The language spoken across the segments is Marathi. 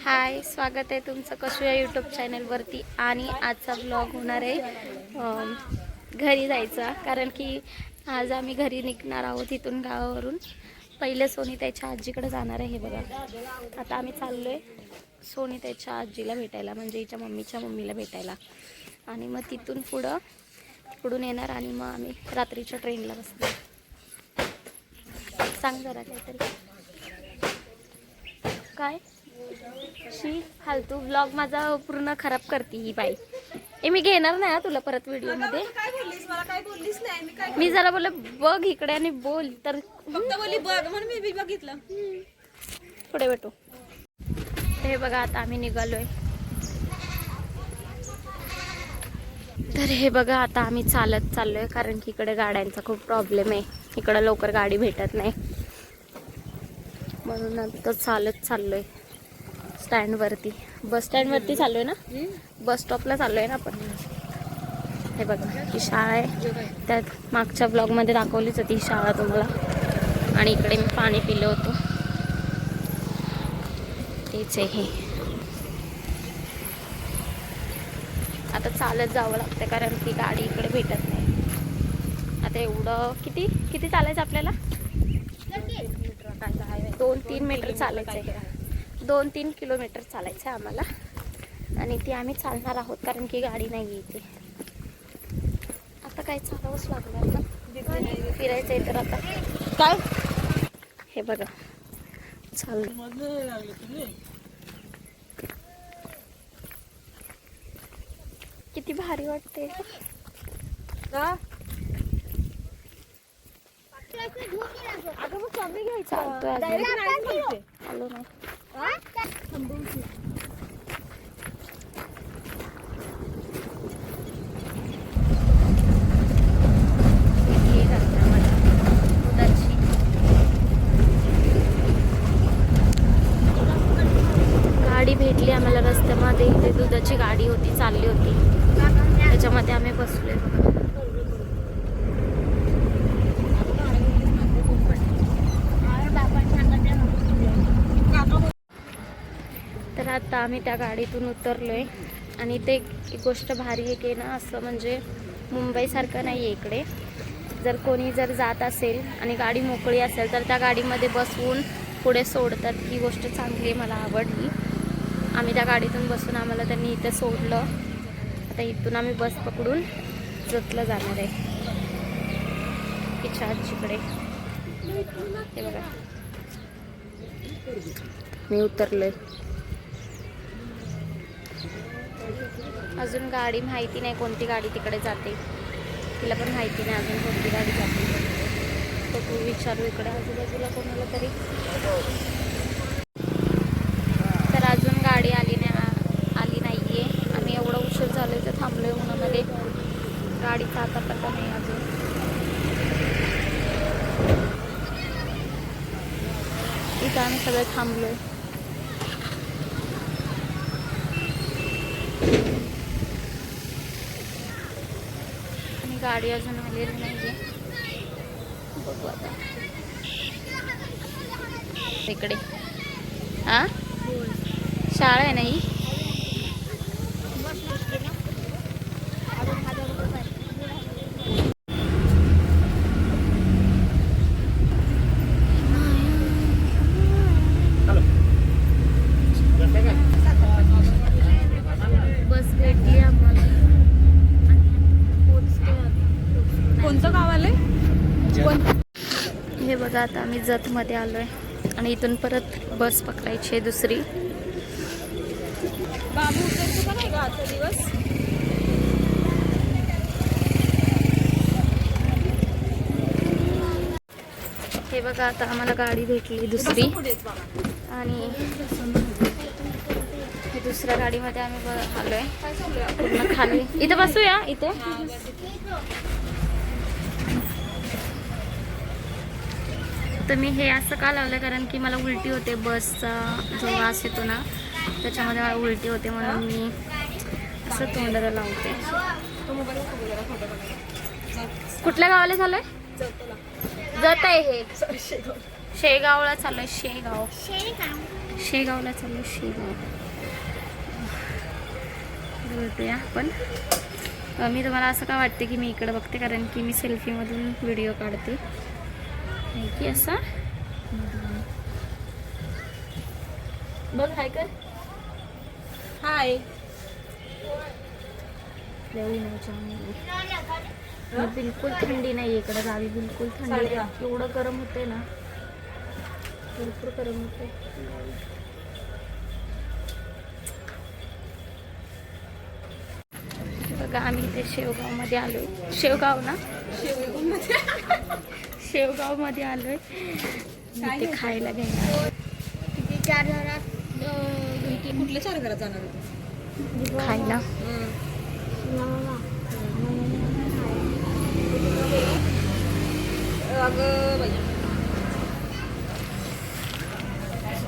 हाय, स्वागत आहे तुमचं कशू या यूट्यूब चॅनलवरती. आणि आजचा ब्लॉग होणार आहे घरी जायचा, कारण की आज आम्ही घरी निघणार आहोत इथून गावावरून. पहिले सोनी त्याच्या आजीकडे जाणार आहे. हे बघा, आता आम्ही चाललो आहे सोनी त्याच्या आजीला भेटायला, म्हणजे हिच्या मम्मीला भेटायला. आणि मग तिथून पुढून येणार आणि मग आम्ही रात्रीच्या ट्रेनला बसणार. सांग जरा काहीतरी. काय शी फालतू ब्लॉग माझा पूर्ण खराब करते ही बाई. मी घेणार नाही तुला परत व्हिडिओ मध्ये. मी जरा बोल बघ इकडे आणि बोल, तर फक्त बोली बघ म्हणून मी बघितलं. पुढे भेटू. हे बघा, आता आम्ही निघालोय. तर हे बघा, आता आम्ही चालत चाललोय, कारण की इकडे गाड्यांचा खूप प्रॉब्लेम आहे. इकडे लवकर गाडी भेटत नाही, म्हणून आता चालत चाललोय स्टँडवरती. बस स्टँडवरती चाललोय ना, बस स्टॉपला चाललोय ना आपण. हे बघा, ही शाळा आहे. त्यात मागच्या ब्लॉगमध्ये दाखवलीच होती ही शाळा तुम्हाला. आणि इकडे मी पाणी पिलं होतं, तेच आहे हे. आता चालत जावं लागतं, कारण की गाडी इकडे भेटत नाही. आता एवढं किती चालायचं आपल्याला? 2-3 मीटर चालायचं आहे. 2-3 किलोमीटर चालायचं आहे आम्हाला. आणि ती आम्ही चालणार आहोत, कारण की गाडी नाही इथे. आता काय चालावंच लागणार ना, फिरायचं आहे तर. आता काय हे बघा, चाल. किती भारी वाटते. आलो नाही. गाडी भेटली आम्हाला रस्त्यामध्ये. इथे दुधाची गाडी होती, चालली होती, त्याच्यामध्ये आम्ही बसलोय. तर आता आम्ही त्या गाडीतून उतरलोय. आणि ते एक गोष्ट भारी आहे की ना, असं म्हणजे मुंबईसारखं नाही आहे इकडे. जर कोणी जात असेल आणि गाडी मोकळी असेल तर त्या गाडीमध्ये बसवून पुढे सोडतात. ही गोष्ट चांगली आहे, मला आवडली. आम्ही त्या गाडीतून बसून आम्हाला त्यांनी इथे सोडलं. आता इथून आम्ही बस पकडून जतला जाणार आहे तिच्या आजीकडे. हे बघा, मी उतरलोय. अजून गाडी माहिती नाही, कोणती गाडी तिकडे जाते. तिला पण माहिती नाही अजून कोणती गाडी जाते. तर तू विचारू इकडे आजूबाजूला कोणाला तरी. तर अजून गाडी आली नाहीये. आम्ही एवढा उशीर झालोय तर थांबलोय उन्हामध्ये. गाडीचा आता पत्ता नाही अजून. इथं आम्ही सगळे थांबलोय. आणि गाडी अजून आलेली नाहीये. बघू आता इकडे. शाळा आहे नाही. बस भेटली आम्हाला. कोणतं गाव आलंय? हे बघा, आता आम्ही जतमध्ये आलोय आणि इथून परत बस पकडायची आहे दुसरी. बाबू उतरतो का नाही का आजचा दिवस? हे बघा, आता आम्हाला गाडी भेटली दुसरी. आणि दुसऱ्या गाडीमध्ये आम्ही आलोय पूर्ण खाली. इथे बसूया इथे. तर मी हे असं का लावलं, कारण की मला उलटी होते. बसचा जो वास येतो ना, त्याच्यामध्ये मला उलटी होते, म्हणून मी असं तोंडाला लावते. कुठल्या गावाला झालंय? जत आहे हे. शेगावला चाललोय. शेगाव. शेगावला चाललो शेगाव. भेटूया आपण. मी तुम्हाला असं का वाटते की मी इकडे बघते कारण की मी सेल्फीमधून व्हिडिओ काढते की असा बघ. हाय कर. हाय. बिलकुल थंडी नाही इकडे गावी. बिलकुल थंडी नाही. एवढं गरम होते ना. भरपूर गरम होते. बघा आम्ही इथे शेवगावमध्ये आलोय. शेवगाव ना. शेवगावमध्ये आलोय. ते खायला घ्यायला. कुठल्या 4 घरात जाणार होते खायला. अगं बाई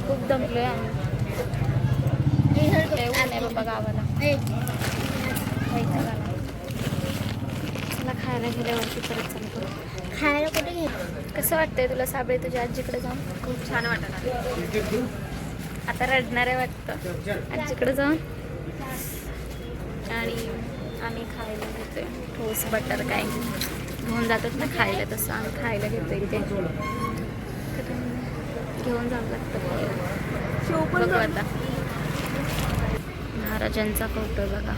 खूप दमलोय आम्ही. नाही बाबा गावाला मला खायला गेल्यावरती परत चालतो. खायला कुठे घे. कसं वाटतंय तुला साबळे तुझ्या आजीकडे जाऊन? खूप छान वाटत. आता रडणार आहे वाटतं आजीकडे जाऊन. आणि आम्ही खायला घेतोय टोस्ट बटर काय घेऊन जातात ना खायला, तसं आम्ही खायला घेतोय इथे. घेऊन जावं लागतं. बघू आता महाराजांचा फोटो बघा.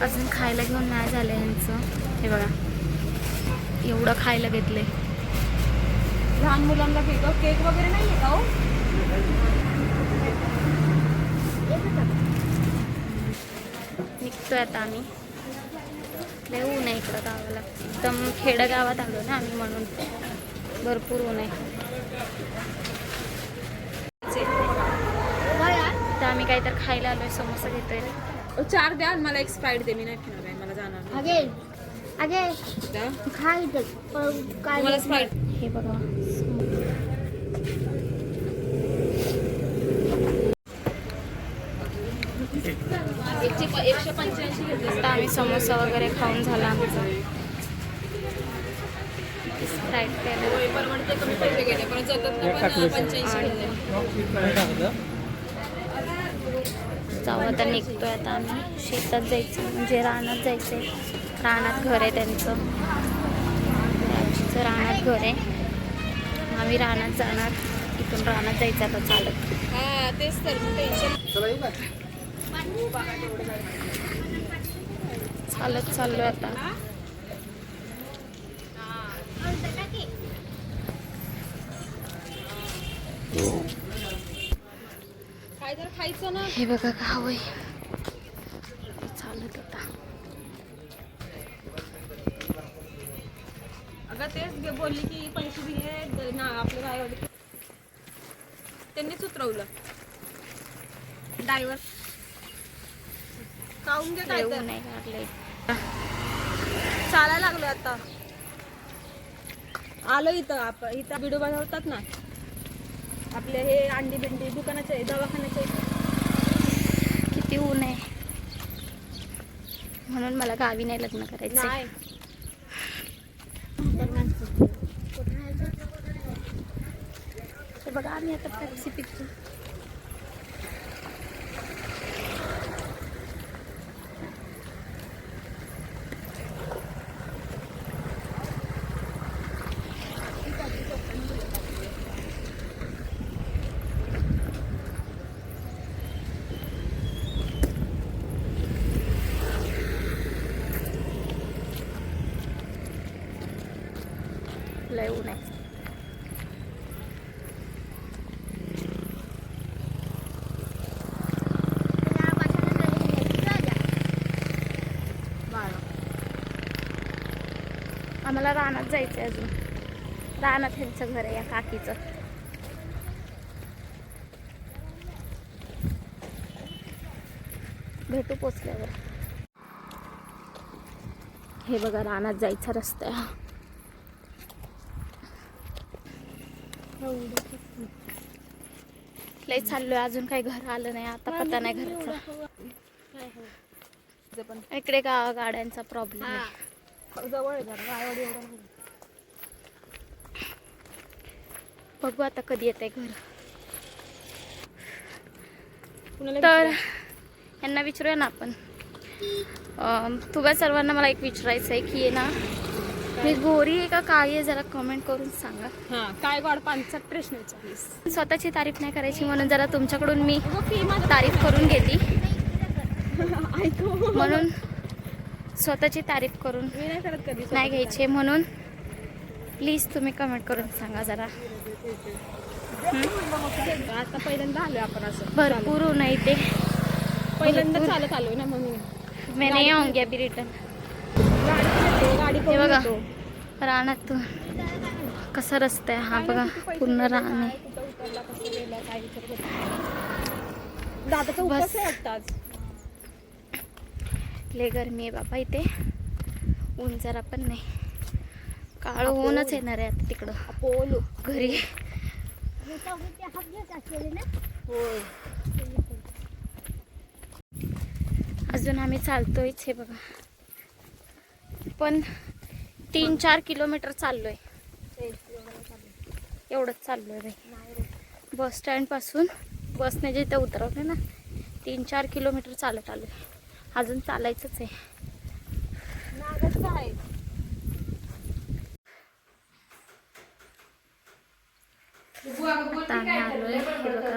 अजून खायला घेऊन नाही झालं यांचं. हे बघा एवढं खायला घेतलंय. लहान मुलांना केक वगैरे नाही आहे का हो? निघतोय आता आम्ही. लय ऊन आहे इकडं गावाला. एकदम खेडेगावात आलो ना आम्ही म्हणून भरपूर ऊन आहे. तर आम्ही काहीतरी खायला आलोय. समोसा घेतोय. 4 द्या मला एक स्प्राईट दे. मी नाही पिणार आहे. मला जाणार नाही. मला स्प्राईट. हे बघा एकशे 185 घेतले. आता आम्ही समोसा वगैरे खाऊन झाला आमचा. स्प्राईट प्यायला परवडते. कमी पैसे गेले पण जातात ना. 85 घेतले. जाऊ आता. निघतोय आता आम्ही. शेतात जायचं म्हणजे रानात जायचं आहे. रानात घर आहे त्यांचं. आजीचं रानात घर आहे. आम्ही रानात जाणार. इथून रानात जायचं आता चालत. हा तेच तर टेन्शन. चालत चाललोय आता. काय तर खायचं ना. हे बघा गाव आहे. चालत आता. अगं तेच बोलली की पैसे दिले ना आपल्या गावाला. त्यांनीच उतरवलं ड्रायव्हर. काऊन घे काय तर. नाही काढलंय. चालायला लागलो आता. आलो इथं. इथं व्हिडिओ बनवतात ना आपले हे अंडी बिंडी दुकानाचे दवाखान्याचे. किती ऊन आहे म्हणून मला गावी नाही लग्न करायचं. नाही बघा आम्ही आता पेप्सी पितो. लय ऊन आहे. आम्हाला रानात जायचं आहे अजून. रानात ह्यांचं घर आहे या काकीचं. भेटू पोचल्यावर. हे बघा रानात जायचा रस्ता आहे. लय चाललोय. अजून काही घर आलं नाही. आता पता नाही घरचा. इकडे गाड्यांचा प्रॉब्लेम आहे. जवळ आहे जरा. गावाडी एवढा बघू आता कधी येते घर. कुणाला तर विचारूया? यांना विचारूया ना आपण. तुम्हा सर्वांना मला एक विचारायचं आहे की ना, मी गोरी आहे का काळी आहे, जरा कमेंट करून सांगा. हा, काय गॉड 5 प्रश्न विचारलीस. स्वतःची तारीफ नाही करायची म्हणून जरा तुमच्याकडून मी अगं, फी माझं तारीफ करून घेते, ऐकू. म्हणून स्वतःची तारीफ करून मी नाही करत कधी नाही घ्यायचे, म्हणून प्लीज तुम्ही कमेंट करून सांगा जरा. आता पहिल्यांदा आलोय आपण असं. भरपूर ऊन आहे ते, पहिल्यांदा चालत आलोय ना म्हणून. मैं नाही आऊंगी अभी रिटर्न. गाडी हे करून बघा येतो. रानातून कसा रस्ता आहे हा बघा, पूर्ण रान आहे. कुठं उतरला, कसं गेला, काय विचारत होता. दादाचा उपवास आहे वाटतं आज. लय गरमी आहे बाबा इथे, ऊन जरा पण नाही. काळ ऊनच येणार आहे आता तिकडं अपोलो घरी. होय. अजून आम्ही चालतोयच हे बघा, पण 3-4 किलोमीटर चाललोय, एवढंच चाललोय बाई. बस स्टँड पासून बसने जिथे उतरवले ना, 3-4 किलोमीटर चालत आलोय. अजून चालायचंच आहे. नागाचं आहे. आता आम्ही आलोय हे बघा.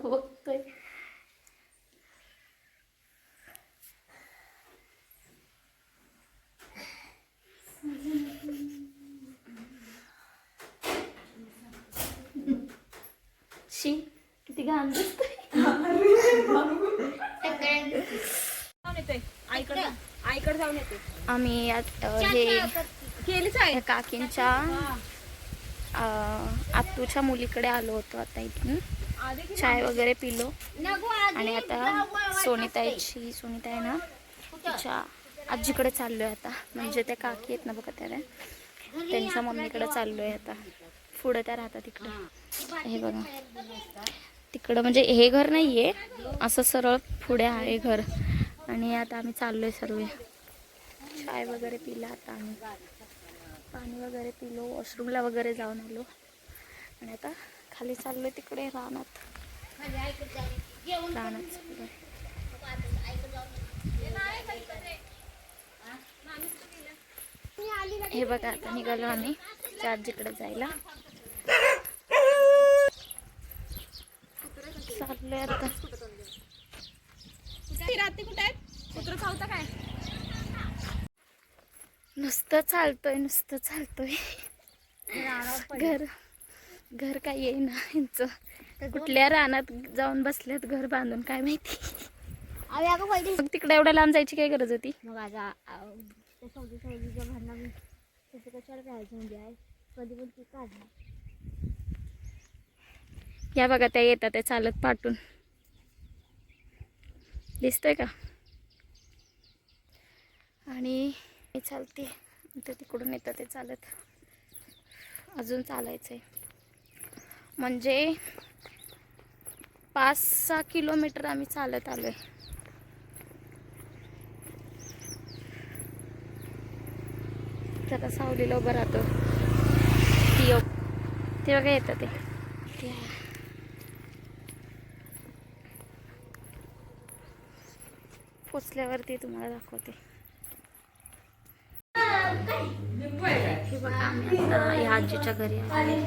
बघतोय शी, किती घाण दिसतोय. आईकडे जाऊन येते. आम्ही हे केलीच आहे. या काकींच्या आत्तूच्या मुलीकडे आलो होतो. आता इथून चाय वगैरे पिलो आणि आता सोनिता आहे ना, तिच्या आजीकडे चाललोय आता. म्हणजे त्या काकी आहेत ना बघा, त्यांच्या मम्मीकडे चाललोय आता. पुढं त्या राहतात तिकडं. हे बघा तिकडं, म्हणजे हे घर नाहीये, असं सरळ पुढे आहे घर. आणि आता आम्ही चाललोय सर्व. चाय वगैरे पिला आता आम्ही, पाणी वगैरे पिलो, वॉशरूमला वगैरे जाऊन आलो आणि आता खाली चाललोय तिकडे रानात. हे बघा आता निघालो आम्ही आजीकडे जायला. चाललोय आता. रात्री कुठे आहेत? कुत्र चावता काय? नुसतं चालतोय. घर काय येईना यांचं. कुठल्या रानात जाऊन बसल्यात घर बांधून काय माहिती. मग तिकडे एवढ्या लांब जायची काय गरज होती? मग आता भांडणं तसं कशाला करायचं, म्हणजे आहे कधी पण ती काढणार. या बघा त्या येतात त्या चालत पाठून, दिसतोय का? आणि मी चालते ते तिकडून येतं ते चालत. अजून चालायचंय, म्हणजे 5-6 किलोमीटर आम्ही चालत आलोय. आता सावलीला उभं राहतो ते बघा येतं ते. पोचल्यावरती तुम्हाला दाखवते. हे बघा आम्ही आता या आजीच्या घरी आलोय.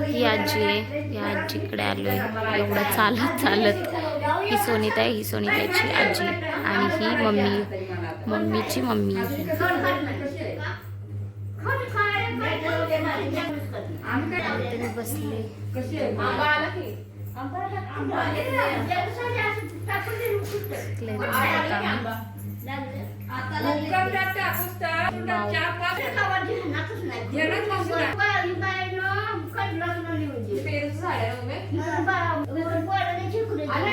ही आजी आहे, या आजीकडे आलोय. एवढं चालत ही सोनिता आहे, ही सोनिताची आजी आणि ही मम्मीची मम्मी. तुम्ही बसले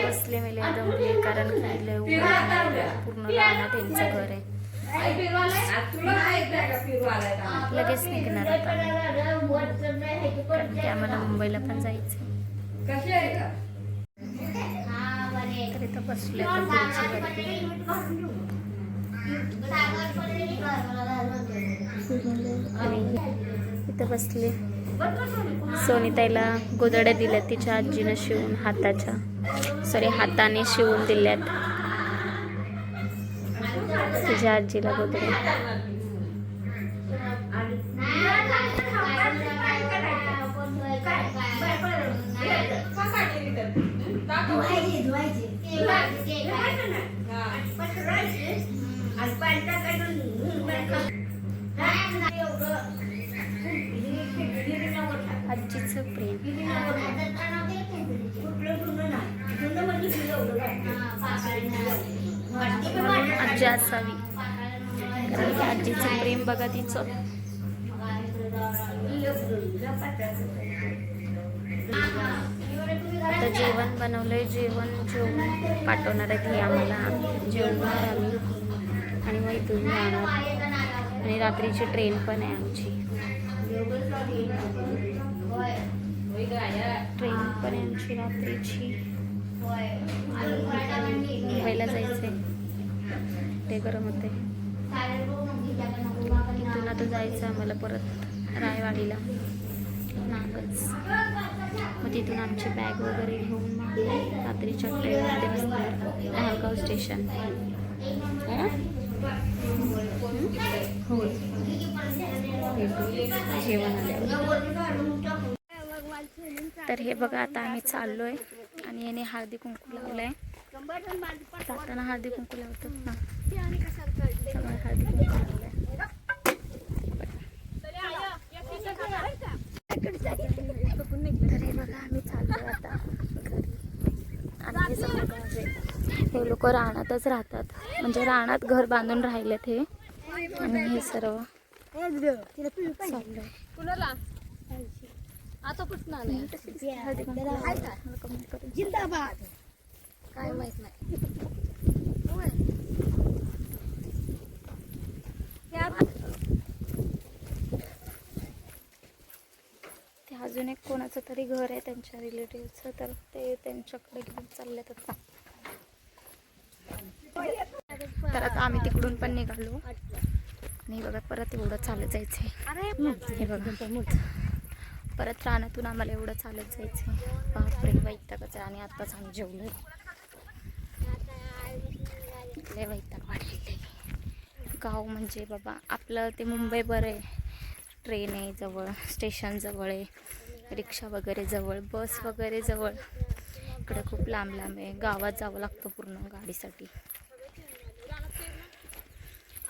बसले मेले दमले, कारण पूर्ण राहणार त्यांचं घर आहे. लगेच निघणार आता कारण की आम्हाला मुंबईला पण जायचं. तर इथं बसलोय आपण खुर्चीवरती. आणि इथं बसले. सोनीताईला गोदड्या दिल्यात तिच्या आजीनं शिवून हाताने शिवून दिल्यात तिच्या आजीला गोदड्या. आजीचं प्रेम. आजी असावी कारण की आजीचं प्रेम बघा तिचं. आता जेवण बनवलंय. जेवण जेवून पाठवणार आहेत हे आम्हाला. जेवणार आम्ही आणि मग इथून जाणार. आणि रात्रीची ट्रेन पण आहे आमची. ट्रेन पण आहे आमची रात्रीची. मुंबईला जायचंय. ते गरम होते. इथून आता जायचं आम्हाला परत रायवाडीला नागच. मग तिथून आमची बॅग वगैरे घेऊन मग रात्रीच्या ट्रेनमध्ये बसणार नागाव स्टेशन. हो जेवण आल्यावर. तर हे बघा आता आम्ही चाललोय आणि याने हळदी कुंकू लावलंय. जाताना हळदी कुंकू लावतात ना, सगळं हळदी कुंकू लावलंय. तर हे बघा आम्ही चाललोय आता घरी. आणि हे सगळं गाव आहे. हे लोक रानातच राहतात, म्हणजे रानात घर बांधून राहिलेत हे. आणि हे सर्व चाललंय. आता कुठं आलंय जिंदाबाद. काय माहित नाही. ते अजून एक कोणाचं तरी घर आहे त्यांच्या रिलेटिव्हचं, तर ते त्यांच्याकडे घेऊन चाललेत आता. तर आता आम्ही तिकडून पण निघालो आणि बघा परत एवढं चालत जायचंय. हे बघा परत रानातून आम्हाला एवढं चालत जायचंय. बापरे वैतागच. आणि आत्ताच आम्ही जेवलोय. लय वैताग वाढलेले. गाव म्हणजे बाबा आपलं ते मुंबई बरं आहे. ट्रेन आहे जवळ, स्टेशन जवळ आहे, रिक्षा वगैरे जवळ, बस वगैरे जवळ. इकडे खूप लांब लांब आहे. गावात जावं लागतं पूर्ण गाडीसाठी.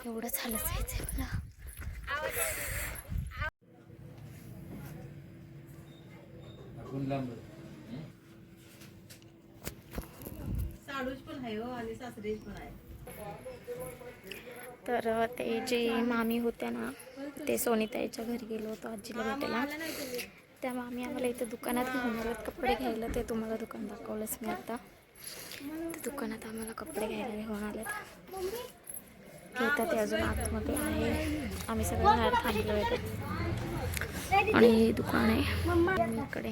एवढं चालत जायचंय मला. तर ते जे मामी होत्या ना, ते सोनीताईच्या घरी गेलो होतो आजीला भेटायला. त्या मामी आम्हाला इथं दुकानात घेऊन आल्यात कपडे घ्यायला. ते तुम्हाला दुकान दाखवलंच मी आता. त्या दुकानात आम्हाला कपडे घ्यायला घेऊन आल्यात. घेतात ते अजून आतमध्ये आहे. आम्ही सगळं बाहेर थांबलो आहे. आणि हे दुकान आहे इकडे.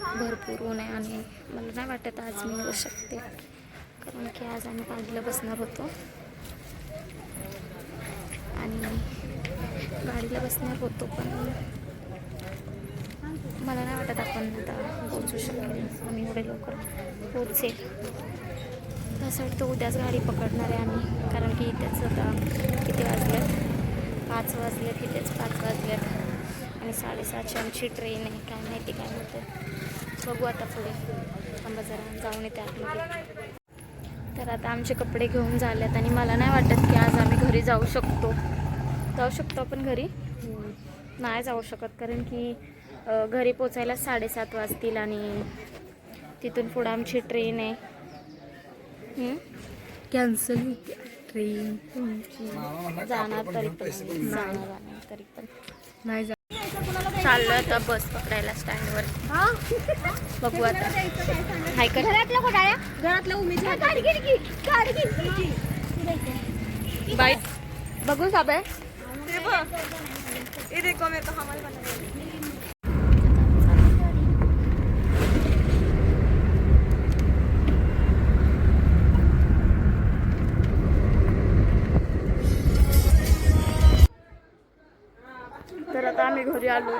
भरपूर ऊन आहे आणि मला नाही वाटत आज मी येऊ शकते, कारण की आज आम्ही पाडीला बसणार होतो आणि गाडीला बसणार होतो, पण मला नाही वाटत आपण आता पोचू शकेल. आम्ही एवढे लवकर पोचेल असं वाटतं. उद्याच गाडी पकडणार आहे आम्ही, कारण की इथेच आता किती वाजलेत, 5 वाजलेत. इथेच 5 वाजलेत आणि 7:30ची आमची ट्रेन आहे. काय माहिती काय होतं, बघू आता पुढे. थांबा जरा जाऊन येते आतमध्ये. तर आता आमचे कपडे घेऊन झालेत आणि मला नाही वाटत की आज आम्ही घरी जाऊ शकतो आपण घरी नाही जाऊ शकत, कारण की घरी पोचायला 7:30 वाजतील आणि तिथून पुढं आमची ट्रेन आहे. कॅन्सल होती ट्रेन जाणार तरी पण नाही जा. चाललो आता बस पकडायला स्टँडवर. बघू आता. हाय का घरातलं घरातल्या उमेद बाय बघू साबे ये देखो मैं तो हमारे बना तर आता आम्ही घरी आलो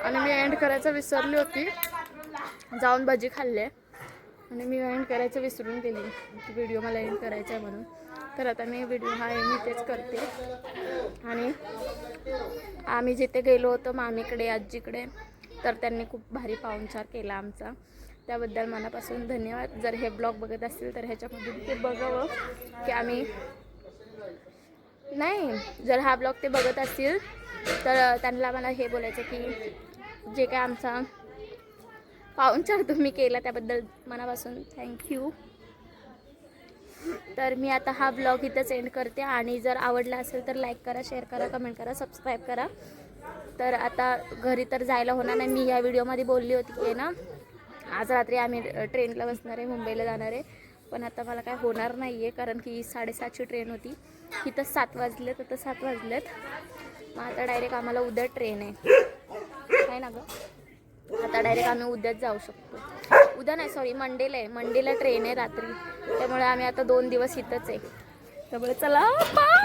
आणि मी एंड करायचं विसरली होती. जाऊन भजी खाल्ले आणि मी एंड करायचं विसरून गेली की व्हिडिओ मला एंड करायचा आहे म्हणून. तर आता मी व्हिडिओ हा एंड इथेच करते. आणि आम्ही जिथे गेलो होतो मामीकडे आजीकडे तर त्यांनी खूप भारी पाहुणचार केला आमचा. त्याबद्दल मनापासून धन्यवाद. जर हे ब्लॉग बघत असतील तर ह्याच्यामधून ते बघावं की आम्ही नाही, जर हा ब्लॉग ते बघत असतील तर त्यांना मला हे बोलायचं की जे काय आमचा पाहुणचार तुम्ही केला त्याबद्दल मनापासून थँक्यू. तर मी आता हा ब्लॉग इथंच एंड करते. आणि जर आवडला असेल तर लाईक करा, शेअर करा, कमेंट करा, सबस्क्राईब करा. तर आता घरी तर जायला होणार नाही. मी या व्हिडिओमध्ये बोलली होती की ना आज रात्री आम्ही ट्रेनला बसणार आहे, मुंबईला जाणार आहे. पण आता मला काय होणार नाही आहे कारण की 7:30ची ट्रेन होती. इथं 7 वाजलेत, आता 7 वाजलेत. मग आता डायरेक्ट आम्हाला उद्या ट्रेन आहे ना गं. आता डायरेक्ट आम्ही उद्याच जाऊ शकतो. उद्या नाही, सॉरी, मंडेला आहे. मंडेला ट्रेन आहे रात्री. त्यामुळे आम्ही आता 2 दिवस इथंच आहे. त्यामुळे चला बाय.